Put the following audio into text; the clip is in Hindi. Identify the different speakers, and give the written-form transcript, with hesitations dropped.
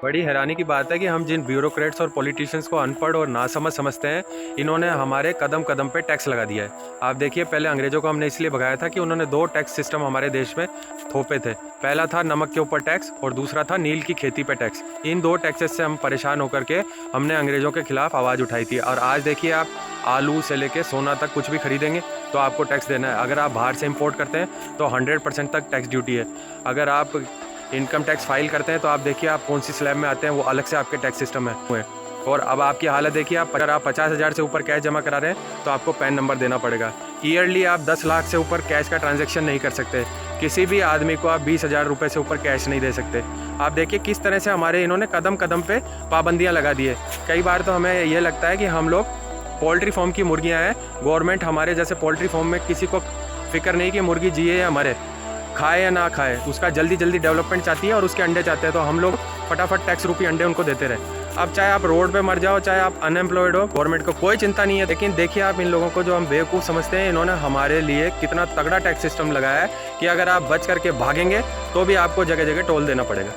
Speaker 1: बड़ी हैरानी की बात है कि हम जिन ब्यूरोक्रेट्स और पॉलिटिशियंस को अनपढ़ और नासमझ समझते हैं, इन्होंने हमारे कदम कदम पे टैक्स लगा दिया है। आप देखिए, पहले अंग्रेज़ों को हमने इसलिए भगाया था कि उन्होंने 2 टैक्स सिस्टम हमारे देश में थोपे थे। पहला था नमक के ऊपर टैक्स और दूसरा था नील की खेती पे टैक्स। इन 2 टैक्सेस से हम परेशान होकर के हमने अंग्रेज़ों के खिलाफ आवाज़ उठाई थी। और आज देखिए, आप आलू से लेके सोना तक कुछ भी खरीदेंगे तो आपको टैक्स देना है। अगर आप बाहर से इम्पोर्ट करते हैं तो 100% तक टैक्स ड्यूटी है। अगर आप इनकम टैक्स फाइल करते हैं तो आप देखिए आप कौन सी स्लैब में आते हैं, वो अलग से आपके टैक्स सिस्टम में हुए। और अब आपकी हालत देखिए, अगर आप 50,000 से ऊपर कैश जमा करा रहे हैं तो आपको पैन नंबर देना पड़ेगा। ईयरली आप 10 लाख से ऊपर कैश का ट्रांजैक्शन नहीं कर सकते। किसी भी आदमी को आप 20,000 रुपये से ऊपर कैश नहीं दे सकते। आप देखिए किस तरह से हमारे इन्होंने कदम कदम पे पाबंदियाँ लगा दी है। कई बार तो हमें ये लगता है कि हम लोग पोल्ट्री फार्म की मुर्गियाँ हैं। गवर्नमेंट हमारे जैसे पोल्ट्री फार्म में किसी को फिक्र नहीं कि मुर्गी जिए या मरे, खाए या ना खाए, उसका जल्दी जल्दी डेवलपमेंट चाहती है और उसके अंडे चाहते हैं, तो हम लोग फटाफट टैक्स रूपी अंडे उनको देते रहे। अब चाहे आप रोड पे मर जाओ, चाहे आप अनएम्प्लॉयड हो, गवर्नमेंट को कोई चिंता नहीं है। लेकिन देखिए आप इन लोगों को जो हम बेवकूफ़ समझते हैं, इन्होंने हमारे लिए कितना तगड़ा टैक्स सिस्टम लगाया है कि अगर आप बच करके भागेंगे तो भी आपको जगह जगह टोल देना पड़ेगा।